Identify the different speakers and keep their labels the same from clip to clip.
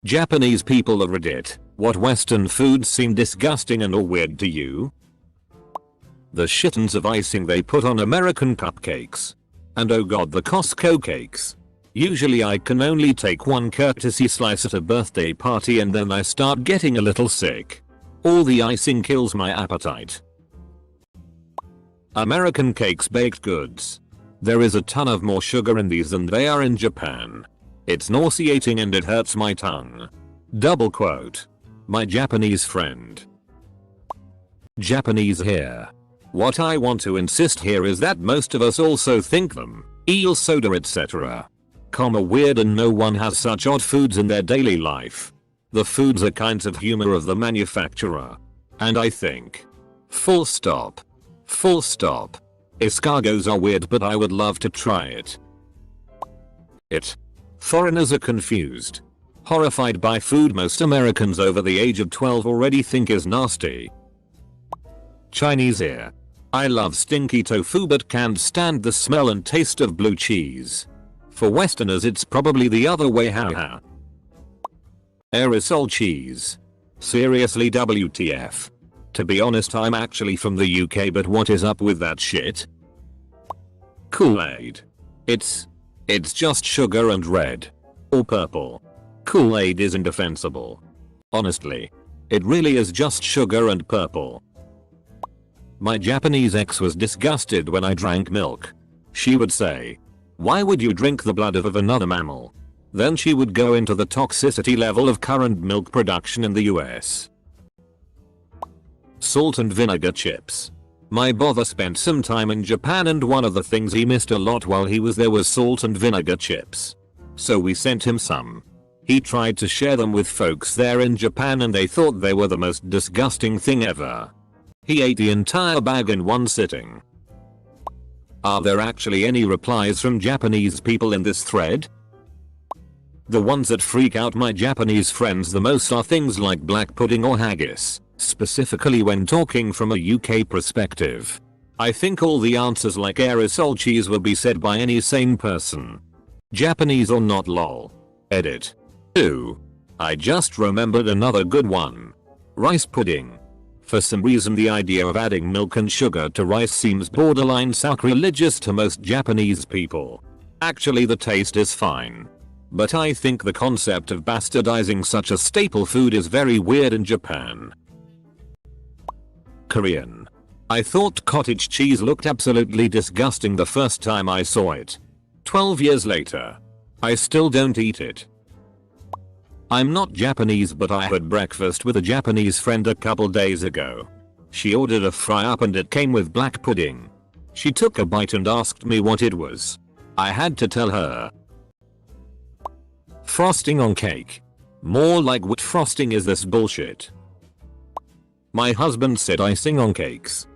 Speaker 1: Japanese people of Reddit, what Western foods seem disgusting and or weird to you? The shittens of icing they put on American cupcakes. And oh god, the Costco cakes. Usually I can only take one courtesy slice at a birthday party and then I start getting a little sick. All the icing kills my appetite. American cakes, baked goods. There is a ton of more sugar in these than they are in Japan. It's nauseating and it hurts my tongue. Double quote. My Japanese friend. Japanese here. What I want to insist here is that most of us also think them, eel soda etc. Weird and no one has such odd foods in their daily life. The foods are kinds of humor of the manufacturer. And I think. Full stop. Full stop. Escargots are weird but I would love to try it. Foreigners are confused. Horrified by food most Americans over the age of 12 already think is nasty. Chinese here. I love stinky tofu but can't stand the smell and taste of blue cheese. For Westerners it's probably the other way, haha. Aerosol cheese. Seriously, WTF. To be honest, I'm actually from the UK, but what is up with that shit? Kool-Aid. It's just sugar and red. Or purple. Kool-Aid is indefensible. Honestly. It really is just sugar and purple. My Japanese ex was disgusted when I drank milk. She would say, "Why would you drink the blood of another mammal?" Then she would go into the toxicity level of current milk production in the US. Salt and vinegar chips. My brother spent some time in Japan and one of the things he missed a lot while he was there was salt and vinegar chips. So we sent him some. He tried to share them with folks there in Japan and they thought they were the most disgusting thing ever. He ate the entire bag in one sitting. Are there actually any replies from Japanese people in this thread? The ones that freak out my Japanese friends the most are things like black pudding or haggis. Specifically when talking from a UK perspective. I think all the answers like aerosol cheese will be said by any sane person. Japanese or not, lol. Edit. 2. I just remembered another good one. Rice pudding. For some reason the idea of adding milk and sugar to rice seems borderline sacrilegious to most Japanese people. Actually the taste is fine. But I think the concept of bastardizing such a staple food is very weird in Japan. Korean. I thought cottage cheese looked absolutely disgusting the first time I saw it. 12 years later. I still don't eat it. I'm not Japanese but I had breakfast with a Japanese friend a couple days ago. She ordered a fry up and it came with black pudding. She took a bite and asked me what it was. I had to tell her. Frosting on cake. More like what frosting is this bullshit? My husband said icing on cakes.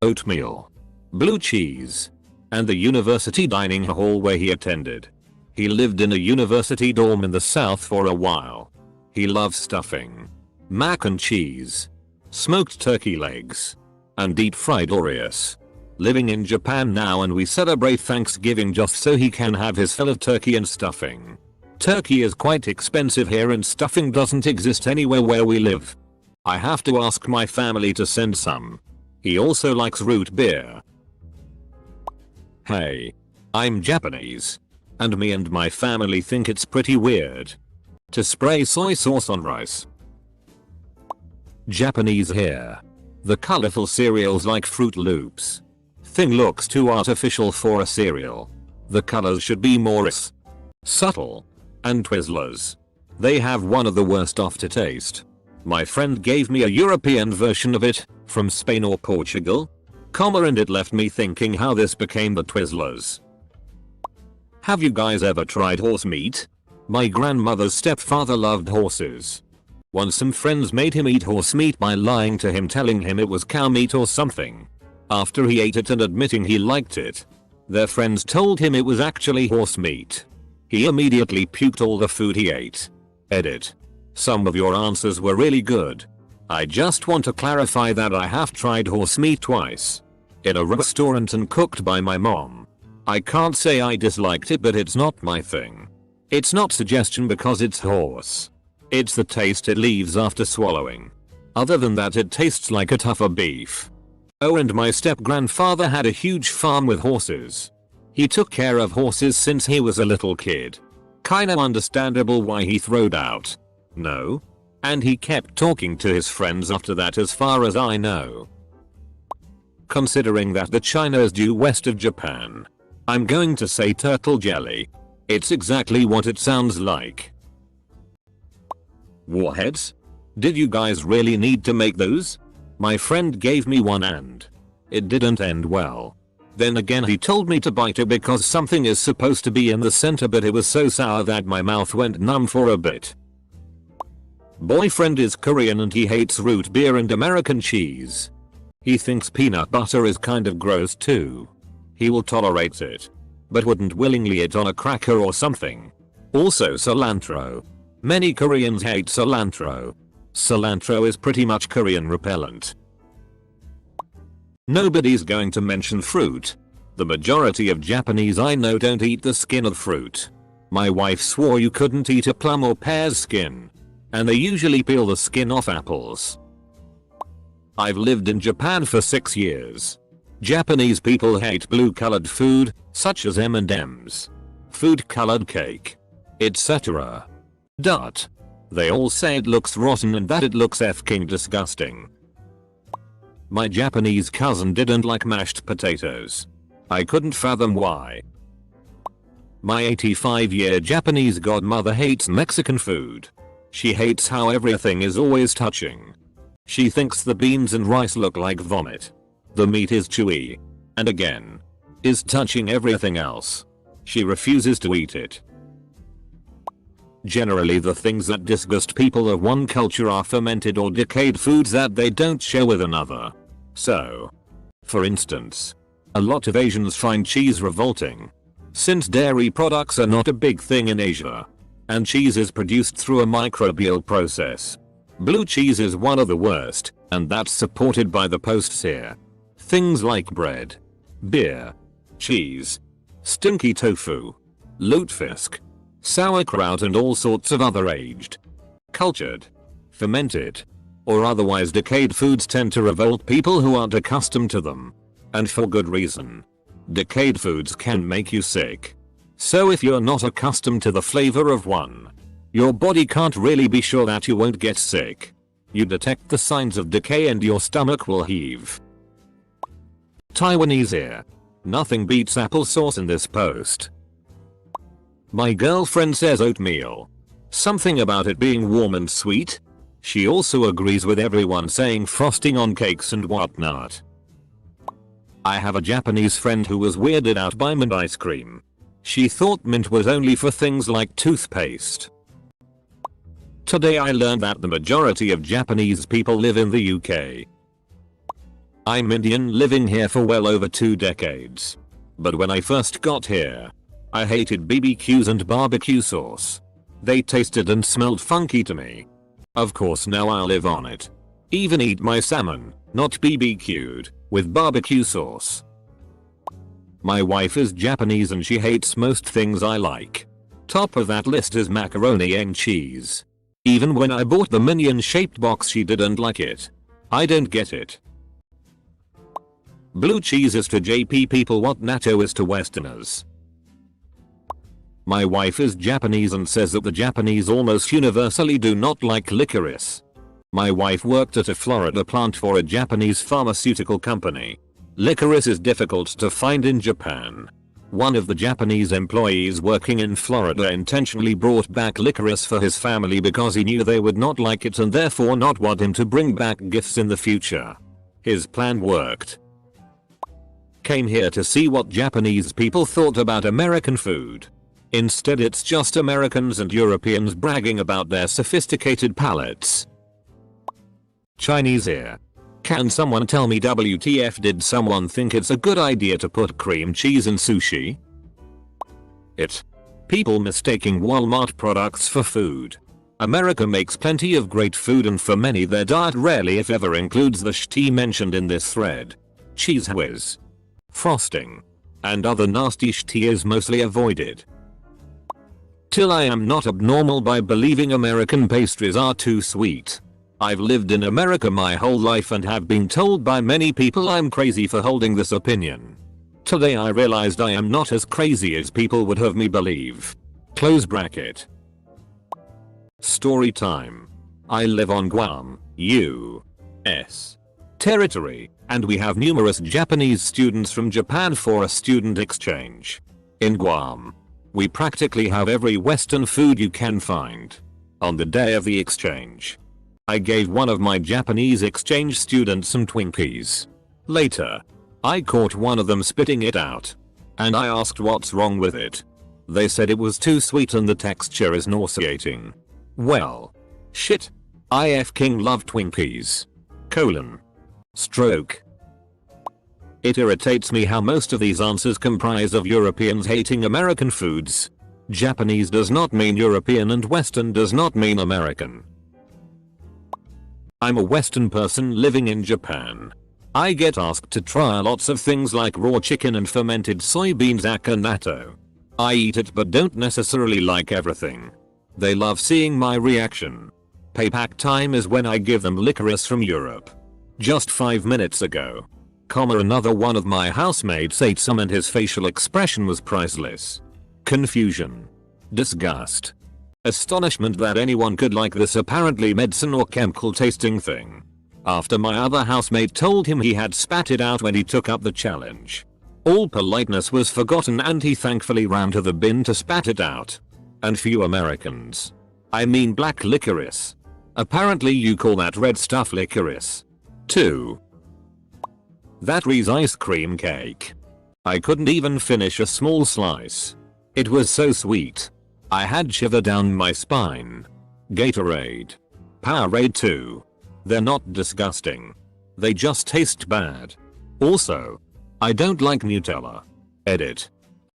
Speaker 1: Oatmeal. Blue cheese. And the university dining hall where he attended. He lived in a university dorm in the south for a while. He loves stuffing. Mac and cheese. Smoked turkey legs. And deep fried Oreos. Living in Japan now and we celebrate Thanksgiving just so he can have his fill of turkey and stuffing. Turkey is quite expensive here and stuffing doesn't exist anywhere where we live. I have to ask my family to send some. He also likes root beer. Hey. I'm Japanese. And me and my family think it's pretty weird to spray soy sauce on rice. Japanese here. The colorful cereals like Fruit Loops. Thing looks too artificial for a cereal. The colors should be more subtle. And Twizzlers. They have one of the worst aftertaste. My friend gave me a European version of it, from Spain or Portugal, and it left me thinking how this became the Twizzlers. Have you guys ever tried horse meat? My grandmother's stepfather loved horses. Once some friends made him eat horse meat by lying to him, telling him it was cow meat or something. After he ate it and admitting he liked it, their friends told him it was actually horse meat. He immediately puked all the food he ate. Edit. Some of your answers were really good. I just want to clarify that I have tried horse meat twice. In a restaurant and cooked by my mom. I can't say I disliked it, but it's not my thing. It's not suggestion because it's horse. It's the taste it leaves after swallowing. Other than that, it tastes like a tougher beef. Oh, and my step-grandfather had a huge farm with horses. He took care of horses since he was a little kid. Kinda understandable why he throwed out. No? And he kept talking to his friends after that, as far as I know. Considering that the China is due west of Japan, I'm going to say turtle jelly. It's exactly what it sounds like. Warheads? Did you guys really need to make those? My friend gave me one and it didn't end well. Then again, he told me to bite it because something is supposed to be in the center, but it was so sour that my mouth went numb for a bit. Boyfriend is Korean and he hates root beer and American cheese. He thinks peanut butter is kind of gross too. He will tolerate it, but wouldn't willingly eat on a cracker or something. Also cilantro. Many Koreans hate cilantro. Cilantro is pretty much Korean repellent. Nobody's going to mention fruit. The majority of Japanese I know don't eat the skin of fruit. My wife swore you couldn't eat a plum or pear's skin. And they usually peel the skin off apples. I've lived in Japan for 6 years. Japanese people hate blue-colored food, such as M&Ms, food-colored cake, etc. They all say it looks rotten and that it looks f***ing disgusting. My Japanese cousin didn't like mashed potatoes. I couldn't fathom why. My 85-year Japanese godmother hates Mexican food. She hates how everything is always touching. She thinks the beans and rice look like vomit. The meat is chewy. And again, is touching everything else. She refuses to eat it. Generally, the things that disgust people of one culture are fermented or decayed foods that they don't share with another. So, for instance, a lot of Asians find cheese revolting. Since dairy products are not a big thing in Asia, and cheese is produced through a microbial process. Blue cheese is one of the worst, and that's supported by the posts here. Things like bread, beer, cheese, stinky tofu, lutefisk, sauerkraut and all sorts of other aged, cultured, fermented, or otherwise decayed foods tend to revolt people who aren't accustomed to them. And for good reason. Decayed foods can make you sick. So if you're not accustomed to the flavor of one, your body can't really be sure that you won't get sick. You detect the signs of decay and your stomach will heave. Taiwanese here. Nothing beats applesauce in this post. My girlfriend says oatmeal. Something about it being warm and sweet. She also agrees with everyone saying frosting on cakes and whatnot. I have a Japanese friend who was weirded out by mint ice cream. She thought mint was only for things like toothpaste. Today I learned that the majority of Japanese people live in the UK. I'm Indian, living here for well over 2 decades. But when I first got here, I hated BBQs and barbecue sauce. They tasted and smelled funky to me. Of course now I live on it. Even eat my salmon, not BBQ'd, with barbecue sauce. My wife is Japanese and she hates most things I like. Top of that list is macaroni and cheese. Even when I bought the minion shaped box she didn't like it. I don't get it. Blue cheese is to JP people what natto is to westerners. My wife is Japanese and says that the Japanese almost universally do not like licorice. My wife worked at a Florida plant for a Japanese pharmaceutical company. Licorice is difficult to find in Japan. One of the Japanese employees working in Florida intentionally brought back licorice for his family because he knew they would not like it and therefore not want him to bring back gifts in the future. His plan worked. Came here to see what Japanese people thought about American food. Instead it's just Americans and Europeans bragging about their sophisticated palates. Chinese here. Can someone tell me WTF, did someone think it's a good idea to put cream cheese in sushi? People mistaking Walmart products for food. America makes plenty of great food and for many their diet rarely if ever includes the shit mentioned in this thread. Cheese whiz, frosting, and other nasty shit is mostly avoided. Till I am not abnormal by believing American pastries are too sweet. I've lived in America my whole life and have been told by many people I'm crazy for holding this opinion. Today I realized I am not as crazy as people would have me believe. Close bracket. Story time. I live on Guam, U.S. territory, and we have numerous Japanese students from Japan for a student exchange. In Guam, we practically have every Western food you can find. On the day of the exchange, I gave one of my Japanese exchange students some Twinkies. Later, I caught one of them spitting it out, and I asked what's wrong with it. They said it was too sweet and the texture is nauseating. Well, shit. I f***ing love Twinkies. Stroke. It irritates me how most of these answers comprise of Europeans hating American foods. Japanese does not mean European and Western does not mean American. I'm a Western person living in Japan. I get asked to try lots of things like raw chicken and fermented soybeans natto. I eat it but don't necessarily like everything. They love seeing my reaction. Payback time is when I give them licorice from Europe. Just 5 minutes ago, another one of my housemates ate some and his facial expression was priceless. Confusion. Disgust. Astonishment that anyone could like this apparently medicine or chemical tasting thing. After my other housemate told him he had spat it out when he took up the challenge. All politeness was forgotten and he thankfully ran to the bin to spat it out. And few Americans. I mean black licorice. Apparently you call that red stuff licorice. 2. That Reese's ice cream cake. I couldn't even finish a small slice. It was so sweet. I had shiver down my spine. Gatorade. Powerade too. They're not disgusting. They just taste bad. Also, I don't like Nutella. Edit.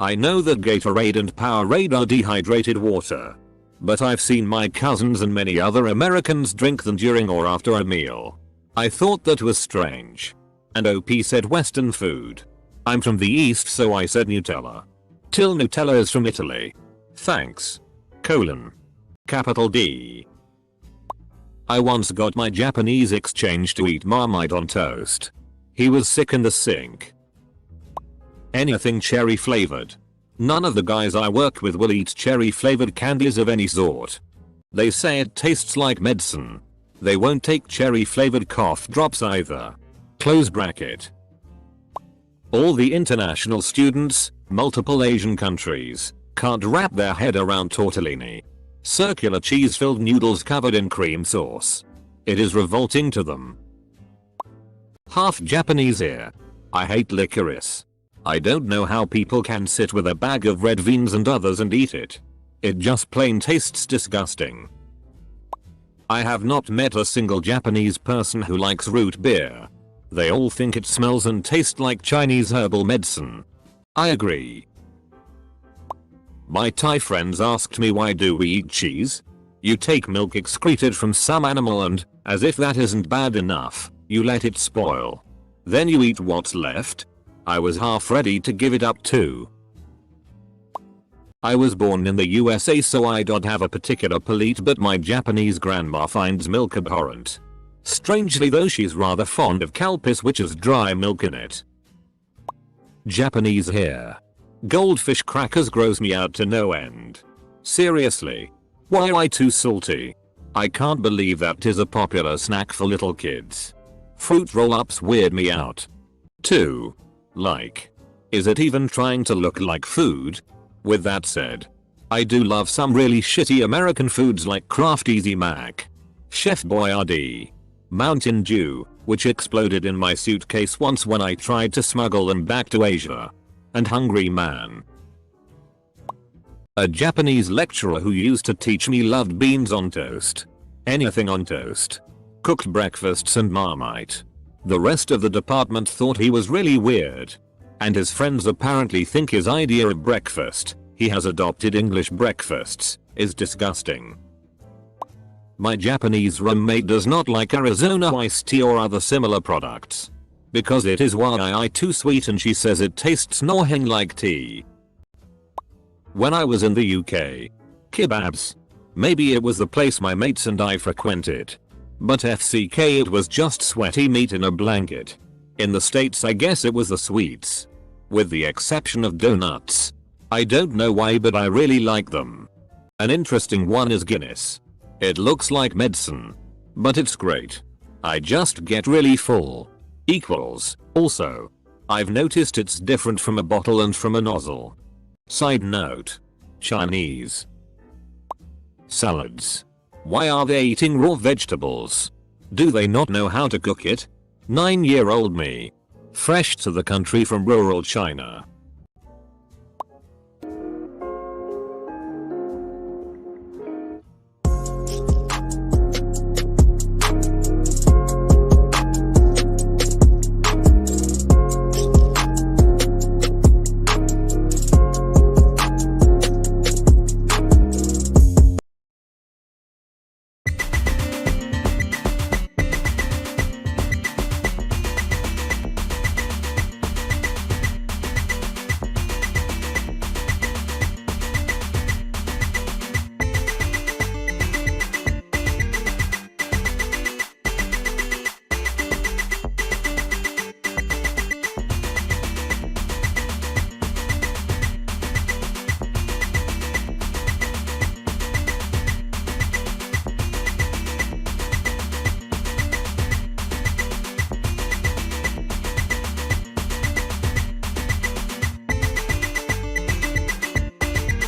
Speaker 1: I know that Gatorade and Powerade are dehydrated water. But I've seen my cousins and many other Americans drink them during or after a meal. I thought that was strange. And OP said Western food. I'm from the East so I said Nutella. Till Nutella is from Italy. Thanks. Capital D. I once got my Japanese exchange to eat Marmite on toast. He was sick in the sink. Anything cherry flavored. None of the guys I work with will eat cherry flavored candies of any sort. They say it tastes like medicine. They won't take cherry flavored cough drops either. Close bracket. All the international students, multiple Asian countries, can't wrap their head around tortellini. Circular cheese-filled noodles covered in cream sauce. It is revolting to them. Half Japanese here. I hate licorice. I don't know how people can sit with a bag of red beans and others and eat it. It just plain tastes disgusting. I have not met a single Japanese person who likes root beer. They all think it smells and tastes like Chinese herbal medicine. I agree. My Thai friends asked me why do we eat cheese? You take milk excreted from some animal and, as if that isn't bad enough, you let it spoil. Then you eat what's left? I was half ready to give it up too. I was born in the USA so I don't have a particular palate but my Japanese grandma finds milk abhorrent. Strangely though she's rather fond of kalpis which has dry milk in it. Japanese here. Goldfish crackers gross me out to no end. Seriously. Why too salty? I can't believe that 'tis a popular snack for little kids. Fruit roll-ups weird me out. 2. Like. Is it even trying to look like food? With that said, I do love some really shitty American foods like Kraft Easy Mac, Chef Boyardee, Mountain Dew, which exploded in my suitcase once when I tried to smuggle them back to Asia, and Hungry Man. A Japanese lecturer who used to teach me loved beans on toast. Anything on toast. Cooked breakfasts and Marmite. The rest of the department thought he was really weird. And his friends apparently think his idea of breakfast, he has adopted English breakfasts, is disgusting. My Japanese roommate does not like Arizona iced tea or other similar products. Because it is way too sweet and she says it tastes nothing like tea. When I was in the UK, Kebabs. Maybe it was the place my mates and I frequented. But FCK, it was just sweaty meat in a blanket. In the States I guess it was the sweets. With the exception of donuts. I don't know why, but I really like them. An interesting one is Guinness. It looks like medicine. But it's great. I just get really full. Equals. Also, I've noticed it's different from a bottle and from a nozzle. Side note. Chinese. Salads. Why are they eating raw vegetables? Do they not know how to cook it? 9-year-old me. Fresh to the country from rural China.